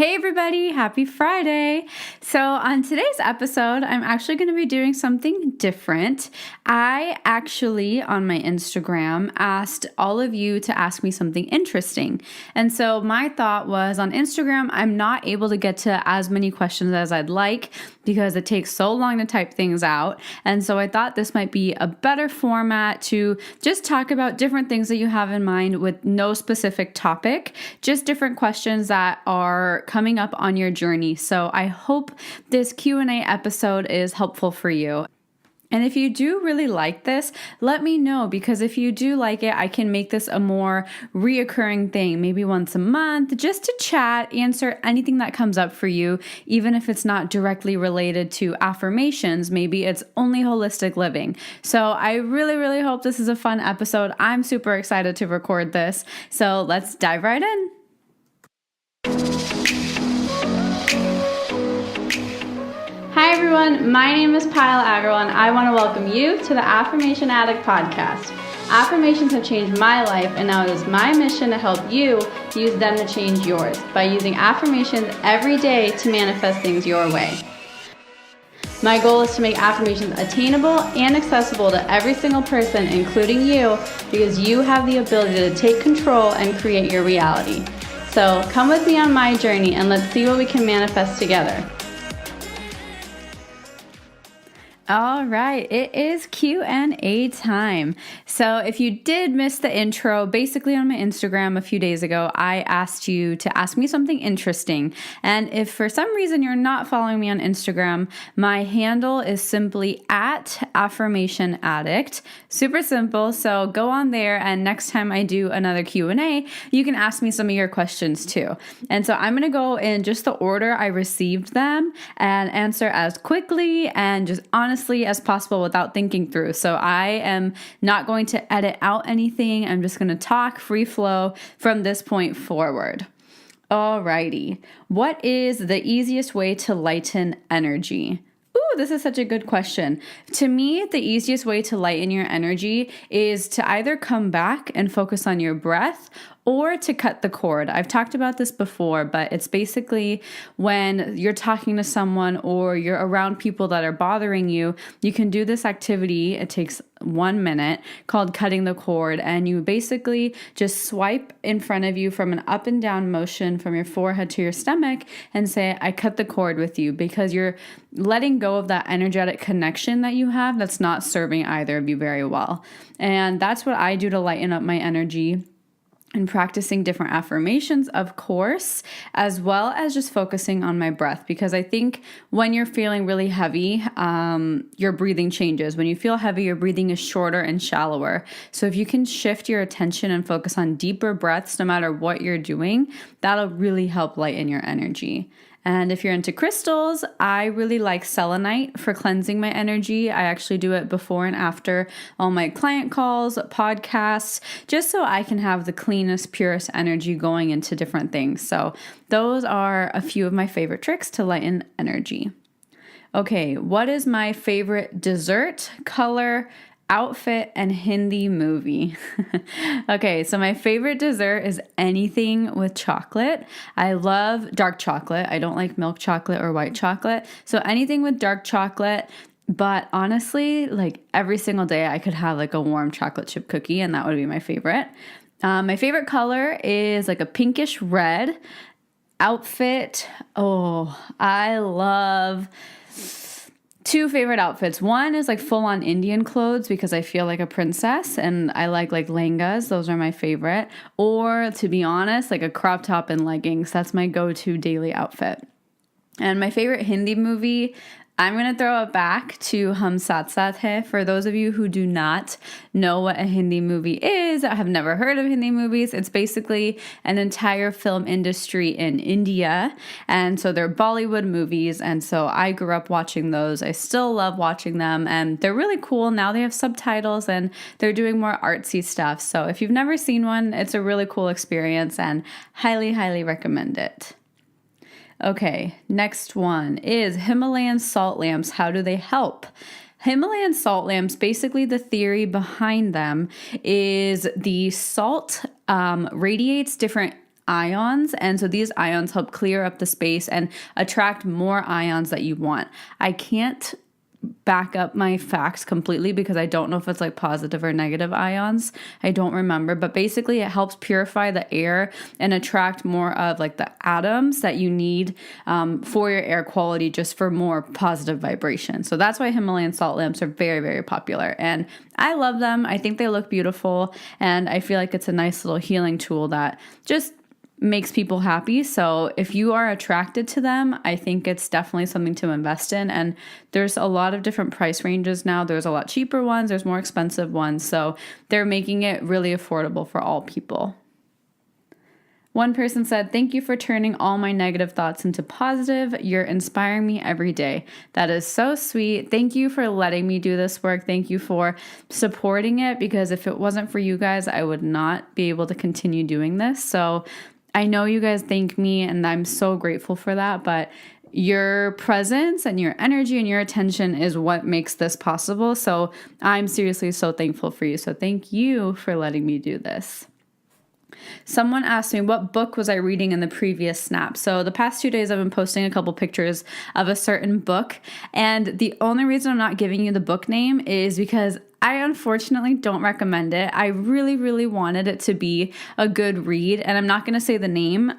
Hey everybody, happy Friday. So on today's episode, I'm actually going to be doing something different. I actually, on my Instagram, asked all of you to ask me something interesting. And so my thought was on Instagram, I'm not able to get to as many questions as I'd like because it takes so long to type things out. And so I thought this might be a better format to just talk about different things that you have in mind with no specific topic, just different questions that are coming up on your journey. So I hope this Q&A episode is helpful for you. And if you do really like this, let me know, because if you do like it, I can make this a more reoccurring thing, maybe once a month, just to chat, answer anything that comes up for you, even if it's not directly related to affirmations, maybe it's only holistic living. So I really, really hope this is a fun episode. I'm super excited to record this. So let's dive right in. Hi everyone, my name is Pyle Agrawal and I want to welcome you to the Affirmation Addict podcast. Affirmations have changed my life and now it is my mission to help you use them to change yours by using affirmations every day to manifest things your way. My goal is to make affirmations attainable and accessible to every single person, including you, because you have the ability to take control and create your reality. So come with me on my journey and let's see what we can manifest together. All right, it is Q&A time. So if you did miss the intro, basically on my Instagram a few days ago, I asked you to ask me something interesting. And if for some reason you're not following me on Instagram, my handle is simply @Affirmation Addict. Super simple. So go on there and next time I do another Q&A, you can ask me some of your questions too. And so I'm going to go in just the order I received them and answer as quickly and just honestly as possible without thinking through. So I am not going to edit out anything. I'm just going to talk free flow from this point forward. Alrighty. What is the easiest way to lighten energy? Ooh, this is such a good question. To me, the easiest way to lighten your energy is to either come back and focus on your breath or to cut the cord. I've talked about this before, but it's basically when you're talking to someone or you're around people that are bothering you, you can do this activity. It takes 1 minute called cutting the cord. And you basically just swipe in front of you from an up and down motion from your forehead to your stomach and say, I cut the cord with you, because you're letting go of that energetic connection that you have that's not serving either of you very well. And that's what I do to lighten up my energy. And practicing different affirmations, of course, as well as just focusing on my breath, because I think when you're feeling really heavy, your breathing changes. When you feel heavy, your breathing is shorter and shallower. So if you can shift your attention and focus on deeper breaths, no matter what you're doing, that'll really help lighten your energy. And if you're into crystals, I really like selenite for cleansing my energy. I actually do it before and after all my client calls, podcasts, just so I can have the cleanest, purest energy going into different things. So those are a few of my favorite tricks to lighten energy. Okay, what is my favorite dessert, color, outfit, and Hindi movie? Okay, so my favorite dessert is anything with chocolate. I love dark chocolate. I don't like milk chocolate or white chocolate. So anything with dark chocolate. But honestly, like every single day I could have like a warm chocolate chip cookie and that would be my favorite. My favorite color is like a pinkish red. Outfit, I love two favorite outfits. One is like full on Indian clothes because I feel like a princess and I like lehengas. Those are my favorite. Or to be honest, like a crop top and leggings. That's my go-to daily outfit. And my favorite Hindi movie, I'm going to throw it back to Hum Saath Saath Hai. For those of you who do not know what a Hindi movie is, I have never heard of Hindi movies. It's basically an entire film industry in India. And so they're Bollywood movies. And so I grew up watching those. I still love watching them. And they're really cool. Now they have subtitles and they're doing more artsy stuff. So if you've never seen one, it's a really cool experience and highly, highly recommend it. Okay, next one is Himalayan salt lamps. How do they help? Himalayan salt lamps, basically the theory behind them is the salt radiates different ions. And so these ions help clear up the space and attract more ions that you want. I can't back up my facts completely because I don't know if it's like positive or negative ions. I don't remember, but basically it helps purify the air and attract more of like the atoms that you need for your air quality, just for more positive vibration. So that's why Himalayan salt lamps are very, very popular. And I love them. I think they look beautiful. And I feel like it's a nice little healing tool that just makes people happy. So if you are attracted to them, I think it's definitely something to invest in. And there's a lot of different price ranges now. There's a lot cheaper ones, there's more expensive ones. So they're making it really affordable for all people. One person said, "Thank you for turning all my negative thoughts into positive. You're inspiring me every day." That is so sweet. Thank you for letting me do this work. Thank you for supporting it, because if it wasn't for you guys, I would not be able to continue doing this. So I know you guys thank me, and I'm so grateful for that, but your presence and your energy and your attention is what makes this possible. So I'm seriously so thankful for you. So thank you for letting me do this. Someone asked me, what book was I reading in the previous snap? So the past 2 days I've been posting a couple pictures of a certain book. And the only reason I'm not giving you the book name is because I unfortunately don't recommend it. I really, really wanted it to be a good read, and I'm not going to say the name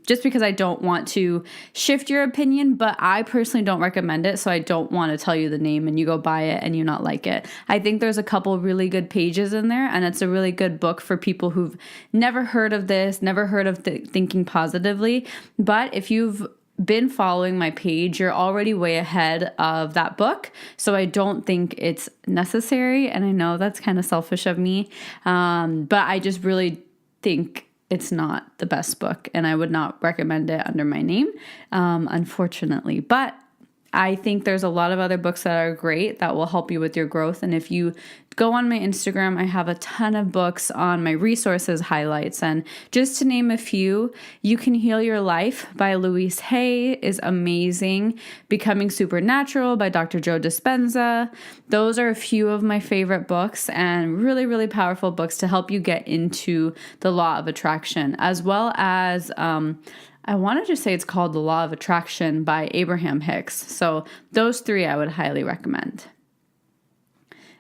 just because I don't want to shift your opinion, but I personally don't recommend it, so I don't want to tell you the name and you go buy it and you not like it. I think there's a couple really good pages in there, and it's a really good book for people who've never heard of this, never heard of thinking positively. But if you've been following my page, you're already way ahead of that book. So I don't think it's necessary. And I know that's kind of selfish of me. But I just really think it's not the best book, and I would not recommend it under my name, unfortunately. But I think there's a lot of other books that are great that will help you with your growth. And if you go on my Instagram, I have a ton of books on my resources highlights. And just to name a few, You Can Heal Your Life by Louise Hay is amazing. Becoming Supernatural by Dr. Joe Dispenza. Those are a few of my favorite books, and really, really powerful books to help you get into the law of attraction, as well as I want to just say it's called The Law of Attraction by Abraham Hicks. So those three I would highly recommend.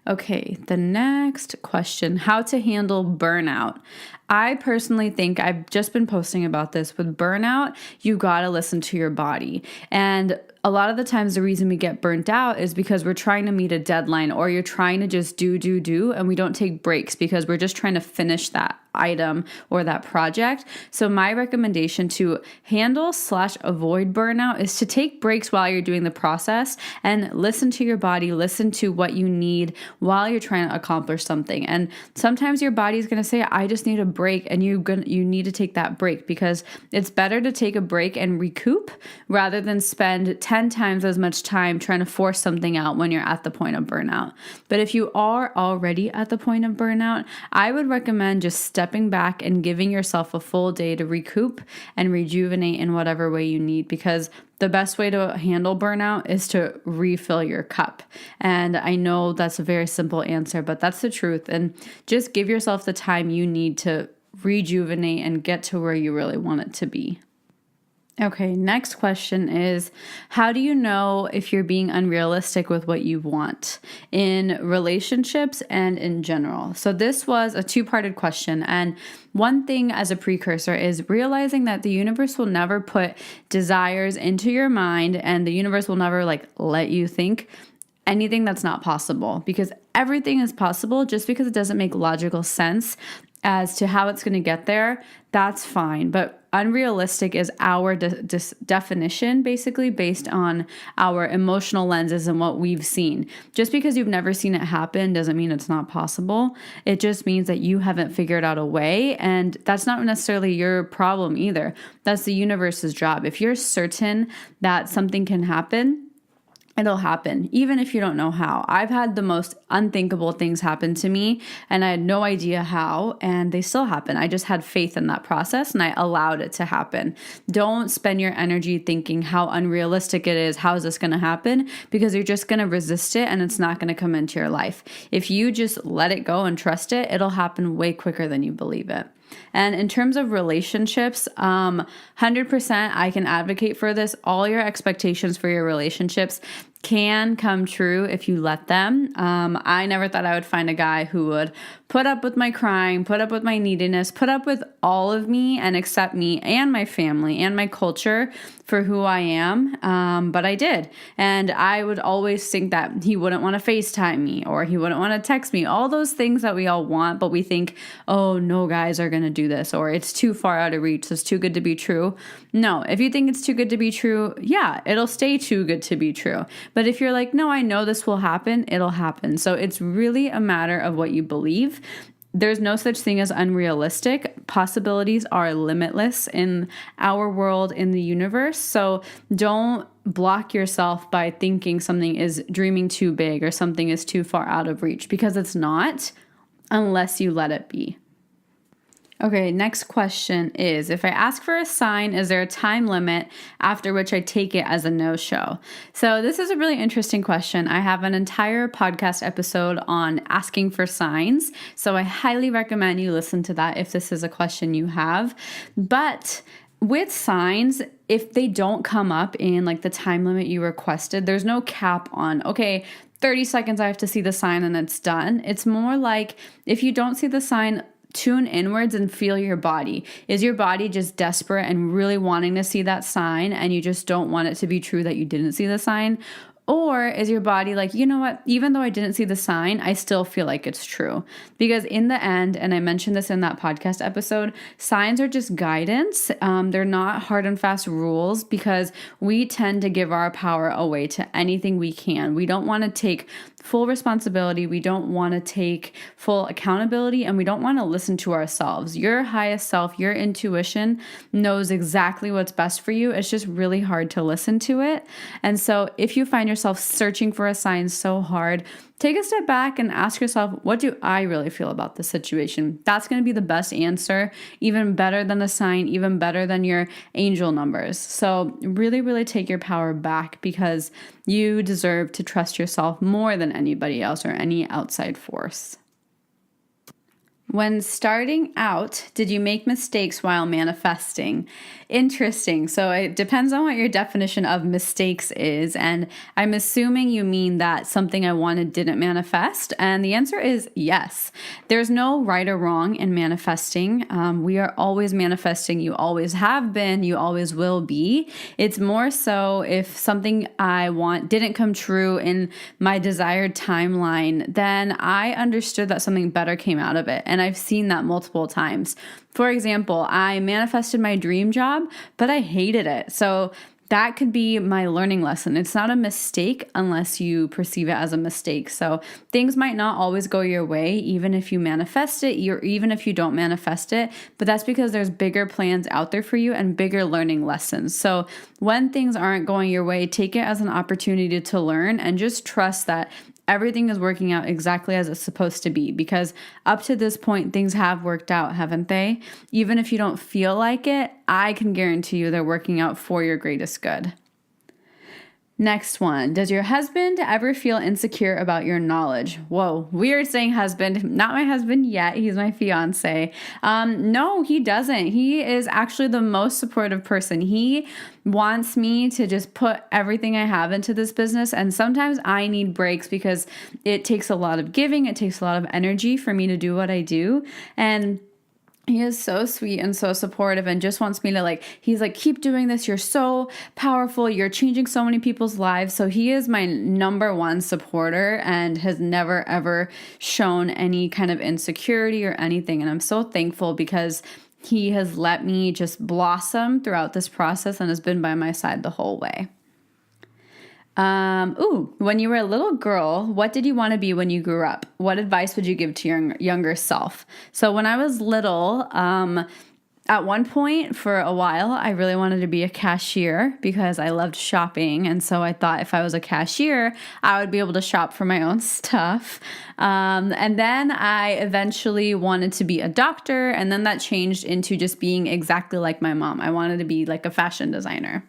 Okay, the next question, how to handle burnout. I personally think, I've just been posting about this, with burnout, you gotta listen to your body. And a lot of the times the reason we get burnt out is because we're trying to meet a deadline, or you're trying to just do, and we don't take breaks because we're just trying to finish that item or that project. So my recommendation to handle/avoid burnout is to take breaks while you're doing the process and listen to your body, listen to what you need while you're trying to accomplish something. And sometimes your body's going to say, I just need a break, and you need to take that break, because it's better to take a break and recoup rather than spend 10 times as much time trying to force something out when you're at the point of burnout. But if you are already at the point of burnout, I would recommend just stepping back and giving yourself a full day to recoup and rejuvenate in whatever way you need, because the best way to handle burnout is to refill your cup. And I know that's a very simple answer, but that's the truth. And just give yourself the time you need to rejuvenate and get to where you really want it to be. Okay, next question is, how do you know if you're being unrealistic with what you want in relationships and in general? So this was a two-parted question. And one thing as a precursor is realizing that the universe will never put desires into your mind, and the universe will never let you think anything that's not possible, because everything is possible. Just because it doesn't make logical sense as to how it's going to get there, that's fine. But unrealistic is our definition, basically based on our emotional lenses and what we've seen. Just because you've never seen it happen doesn't mean it's not possible. It just means that you haven't figured out a way, and that's not necessarily your problem either. That's the universe's job. If you're certain that something can happen, it'll happen, even if you don't know how. I've had the most unthinkable things happen to me, and I had no idea how, and they still happen. I just had faith in that process, and I allowed it to happen. Don't spend your energy thinking how unrealistic it is. How is this going to happen? Because you're just going to resist it, and it's not going to come into your life. If you just let it go and trust it, it'll happen way quicker than you believe it. And in terms of relationships, 100% I can advocate for this. All your expectations for your relationships can come true if you let them. I never thought I would find a guy who would put up with my crying, put up with my neediness, put up with all of me and accept me and my family and my culture for who I am. But I did. And I would always think that he wouldn't want to FaceTime me or he wouldn't want to text me. All those things that we all want, but we think, oh, no guys are going to do this, or it's too far out of reach. It's too good to be true. No, if you think it's too good to be true, yeah, it'll stay too good to be true. But if you're like, no, I know this will happen, it'll happen. So it's really a matter of what you believe. There's no such thing as unrealistic. Possibilities are limitless in our world, in the universe. So don't block yourself by thinking something is dreaming too big or something is too far out of reach, because it's not, unless you let it be. Okay, next question is, if I ask for a sign, is there a time limit after which I take it as a no-show? So this is a really interesting question. I have an entire podcast episode on asking for signs, so I highly recommend you listen to that if this is a question you have. But with signs, if they don't come up in like the time limit you requested, there's no cap on, okay, 30 seconds I have to see the sign and it's done. It's more like if you don't see the sign, tune inwards and feel your body. Is your body just desperate and really wanting to see that sign and you just don't want it to be true that you didn't see the sign? Or is your body like, you know what, even though I didn't see the sign, I still feel like it's true? Because in the end, and I mentioned this in that podcast episode, signs are just guidance. They're not hard and fast rules, because we tend to give our power away to anything we can. We don't want to take full responsibility. We don't want to take full accountability, and we don't want to listen to ourselves. Your highest self, your intuition knows exactly what's best for you. It's just really hard to listen to it. And so if you find yourself searching for a sign so hard, take a step back and ask yourself, what do I really feel about this situation? That's going to be the best answer, even better than a sign, even better than your angel numbers. So really, really take your power back, because you deserve to trust yourself more than anybody else or any outside force. When starting out, did you make mistakes while manifesting? Interesting. So it depends on what your definition of mistakes is. And I'm assuming you mean that something I wanted didn't manifest. And the answer is yes. There's no right or wrong in manifesting. We are always manifesting. You always have been. You always will be. It's more so if something I want didn't come true in my desired timeline, then I understood that something better came out of it. And I've seen that multiple times. For example, I manifested my dream job, but I hated it. So that could be my learning lesson. It's not a mistake unless you perceive it as a mistake. So things might not always go your way, even if you manifest it, or even if you don't manifest it, but that's because there's bigger plans out there for you and bigger learning lessons. So when things aren't going your way, take it as an opportunity to learn and just trust that everything is working out exactly as it's supposed to be, because up to this point, things have worked out, haven't they? Even if you don't feel like it, I can guarantee you they're working out for your greatest good. Next one. Does your husband ever feel insecure about your knowledge? Whoa, weird saying husband. Not my husband yet. He's my fiance. No, he doesn't. He is actually the most supportive person. He wants me to just put everything I have into this business. And sometimes I need breaks because it takes a lot of giving. It takes a lot of energy for me to do what I do. And he is so sweet and so supportive and just wants me to he's like, keep doing this. You're so powerful. You're changing so many people's lives. So he is my number one supporter and has never, ever shown any kind of insecurity or anything. And I'm so thankful because he has let me just blossom throughout this process and has been by my side the whole way. When you were a little girl, what did you want to be when you grew up? What advice would you give to your younger self? So when I was little, at one point for a while, I really wanted to be a cashier because I loved shopping. And so I thought if I was a cashier, I would be able to shop for my own stuff. And then I eventually wanted to be a doctor. And then that changed into just being exactly like my mom. I wanted to be like a fashion designer.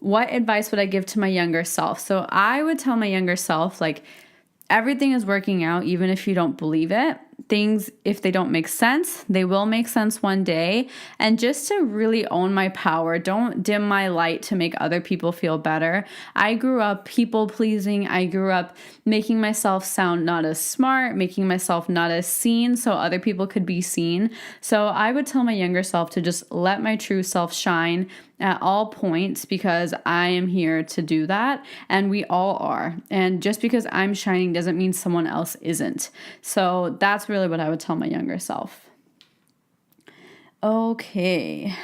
What advice would I give to my younger self? So I would tell my younger self, everything is working out, even if you don't believe it. things, if they don't make sense, they will make sense one day. And just to really own my power, don't dim my light to make other people feel better. I grew up people pleasing. I grew up making myself sound not as smart, making myself not as seen so other people could be seen. So I would tell my younger self to just let my true self shine at all points, because I am here to do that, and we all are. And just because I'm shining doesn't mean someone else isn't. So that's really what I would tell my younger self. Okay.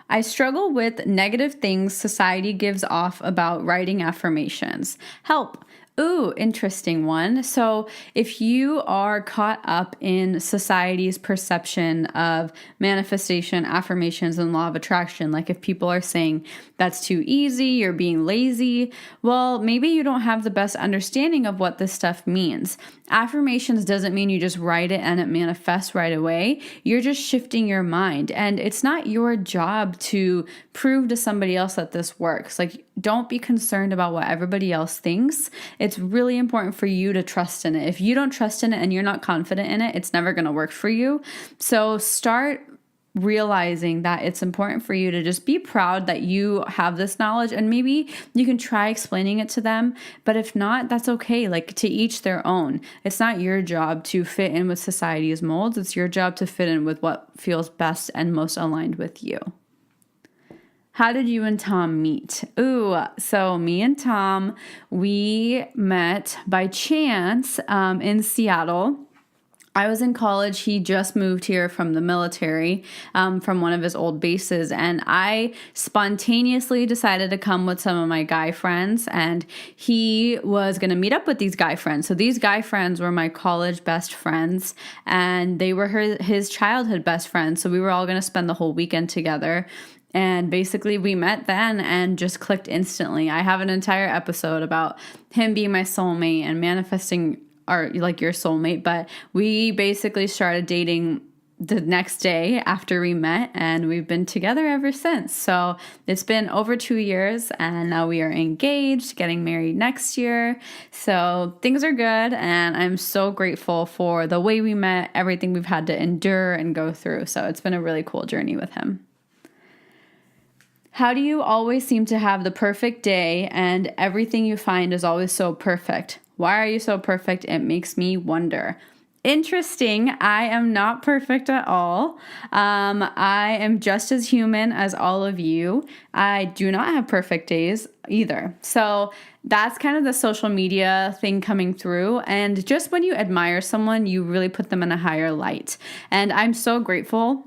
I struggle with negative things society gives off about writing affirmations. Help. Ooh, interesting one. So if you are caught up in society's perception of manifestation, affirmations, and law of attraction, like if people are saying that's too easy, you're being lazy, well, maybe you don't have the best understanding of what this stuff means. Affirmations doesn't mean you just write it and it manifests right away. You're just shifting your mind. And it's not your job to prove to somebody else that this works. Like, don't be concerned about what everybody else thinks. It's really important for you to trust in it. If you don't trust in it and you're not confident in it, it's never going to work for you. So start realizing that it's important for you to just be proud that you have this knowledge, and maybe you can try explaining it to them. But if not, that's okay. Like, to each their own. It's not your job to fit in with society's molds. It's your job to fit in with what feels best and most aligned with you. How did you and Tom meet? Ooh, so me and Tom, we met by chance in Seattle. I was in college. He just moved here from the military, from one of his old bases. And I spontaneously decided to come with some of my guy friends. And he was going to meet up with these guy friends. So these guy friends were my college best friends. And they were his childhood best friends. So we were all going to spend the whole weekend together. And basically we met then and just clicked instantly. I have an entire episode about him being my soulmate and manifesting like your soulmate, but we basically started dating the next day after we met, and we've been together ever since. So it's been over 2 years, and now we are engaged, getting married next year. So things are good, and I'm so grateful for the way we met, everything we've had to endure and go through. So it's been a really cool journey with him. How do you always seem to have the perfect day and everything you find is always so perfect? Why are you so perfect? It makes me wonder. Interesting. I am not perfect at all. I am just as human as all of you. I do not have perfect days either. So that's kind of the social media thing coming through. And just when you admire someone, you really put them in a higher light. And I'm so grateful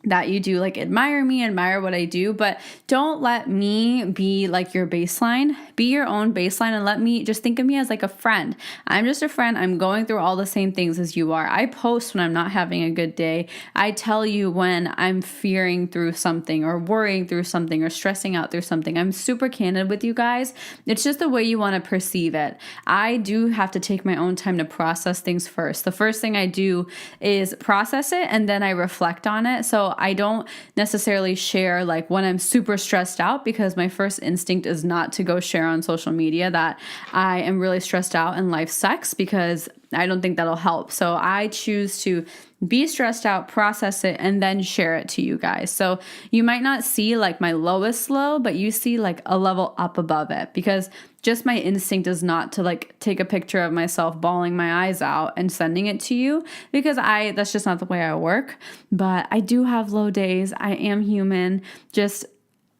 that you do admire me, admire what I do, but don't let me be like your baseline. Be your own baseline and let me just think of me as like a friend. I'm just a friend. I'm going through all the same things as you are. I post when I'm not having a good day. I tell you when I'm fearing through something or worrying through something or stressing out through something. I'm super candid with you guys. It's just the way you want to perceive it. I do have to take my own time to process things first. The first thing I do is process it and then I reflect on it. So I don't necessarily share when I'm super stressed out, because my first instinct is not to go share on social media that I am really stressed out and life sucks, because I don't think that'll help. So I choose to be stressed out, process it, and then share it to you guys. So you might not see my lowest low, but you see a level up above it, because just my instinct is not to take a picture of myself bawling my eyes out and sending it to you, because that's just not the way I work. But I do have low days. I am human. Just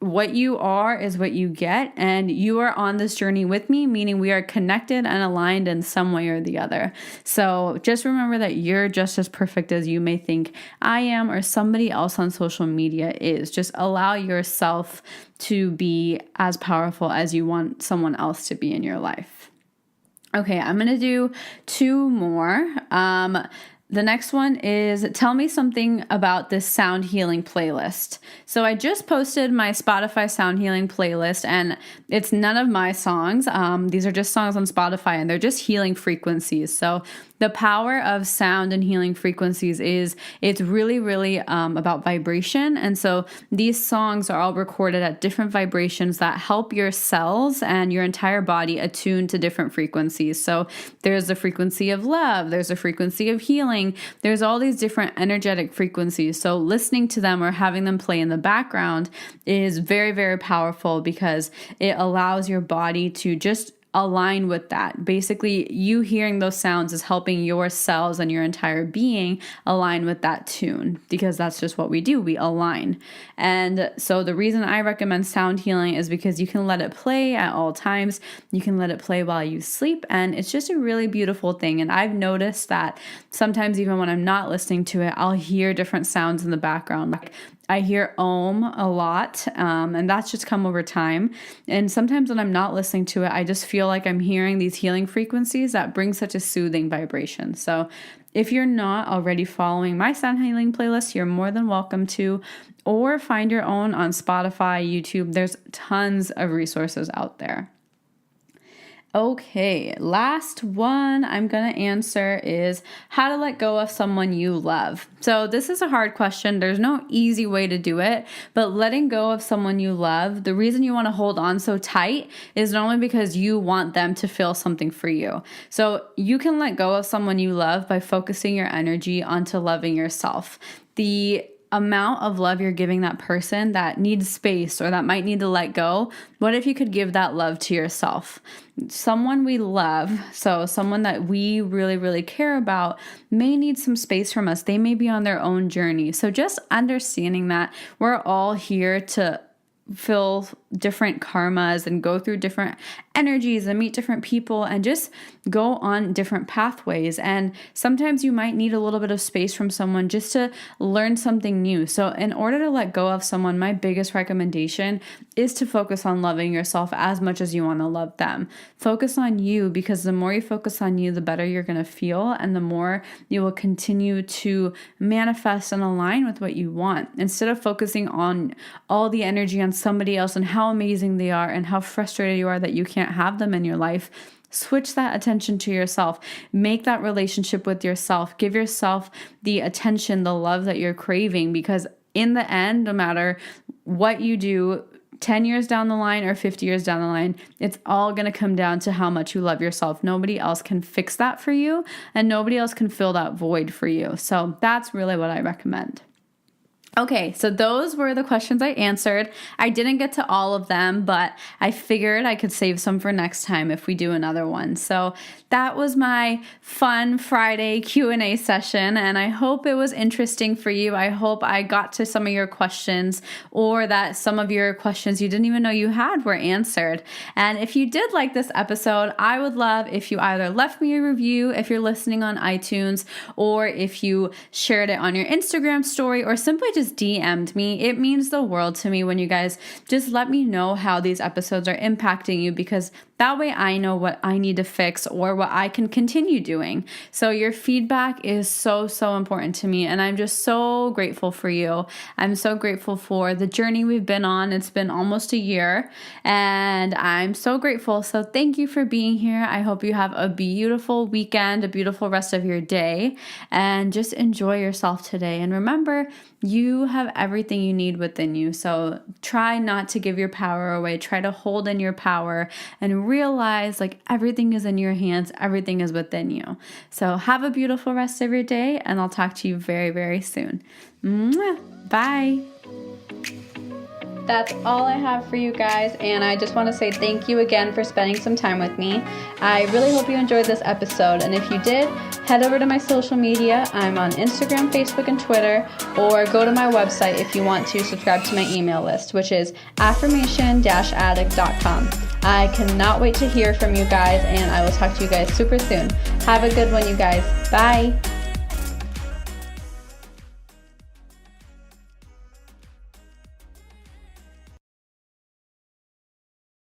what you are is what you get, and you are on this journey with me, meaning we are connected and aligned in some way or the other. So just remember that you're just as perfect as you may think I am or somebody else on social media is. Just allow yourself to be as powerful as you want someone else to be in your life. Okay, I'm going to do 2 more. The next one is tell me something about this sound healing playlist. So I just posted my Spotify sound healing playlist, and it's none of my songs. These are just songs on Spotify, and they're just healing frequencies. So the power of sound and healing frequencies is it's really, really about vibration. And so these songs are all recorded at different vibrations that help your cells and your entire body attune to different frequencies. So there's the frequency of love, there's a frequency of healing, there's all these different energetic frequencies. So listening to them or having them play in the background is very, very powerful because it allows your body to just align with that. Basically, you hearing those sounds is helping your cells and your entire being align with that tune, because that's just what we do. We align. And so the reason I recommend sound healing is because you can let it play at all times. You can let it play while you sleep, and it's just a really beautiful thing. And I've noticed that sometimes even when I'm not listening to it, I'll hear different sounds in the background. Like I hear Om a lot, and that's just come over time. And sometimes when I'm not listening to it, I just feel like I'm hearing these healing frequencies that bring such a soothing vibration. So if you're not already following my sound healing playlist, you're more than welcome to, or find your own on Spotify, YouTube. There's tons of resources out there. Okay, last one I'm going to answer is how to let go of someone you love. So this is a hard question. There's no easy way to do it, but letting go of someone you love, the reason you want to hold on so tight is not only because you want them to feel something for you. So you can let go of someone you love by focusing your energy onto loving yourself. The amount of love you're giving that person that needs space or that might need to let go, what if you could give that love to yourself? Someone we love, so someone that we really, really care about, may need some space from us. They may be on their own journey. So just understanding that we're all here to feel different karmas and go through different energies and meet different people and just go on different pathways. And sometimes you might need a little bit of space from someone just to learn something new. So in order to let go of someone, my biggest recommendation is to focus on loving yourself as much as you want to love them. Focus on you, because the more you focus on you, the better you're going to feel, and the more you will continue to manifest and align with what you want, instead of focusing on all the energy on somebody else and how amazing they are and how frustrated you are that you can't have them in your life. Switch that attention to yourself. Make that relationship with yourself. Give yourself the attention, the love that you're craving, because in the end, no matter what you do, 10 years down the line or 50 years down the line, it's all going to come down to how much you love yourself. Nobody else can fix that for you, and nobody else can fill that void for you. So that's really what I recommend. Okay, so those were the questions I answered. I didn't get to all of them, but I figured I could save some for next time if we do another one. So that was my fun Friday Q&A session, and I hope it was interesting for you. I hope I got to some of your questions, or that some of your questions you didn't even know you had were answered. And if you did like this episode, I would love if you either left me a review if you're listening on iTunes, or if you shared it on your Instagram story, or simply just DM'd me. It means the world to me when you guys just let me know how these episodes are impacting you, because that way I know what I need to fix or what I can continue doing. So your feedback is so, so important to me, and I'm just so grateful for you. I'm so grateful for the journey we've been on. It's been almost a year, and I'm so grateful. So thank you for being here. I hope you have a beautiful weekend, a beautiful rest of your day, and just enjoy yourself today. And remember, you have everything you need within you. So try not to give your power away. Try to hold in your power and realize like everything is in your hands. Everything is within you. So have a beautiful rest of your day, and I'll talk to you very, very soon. Mwah. Bye. That's all I have for you guys, and I just want to say thank you again for spending some time with me. I really hope you enjoyed this episode, and if you did, head over to my social media. I'm on Instagram, Facebook, and Twitter, or go to my website if you want to subscribe to my email list, which is affirmation-addict.com. I cannot wait to hear from you guys, and I will talk to you guys super soon. Have a good one, you guys. Bye.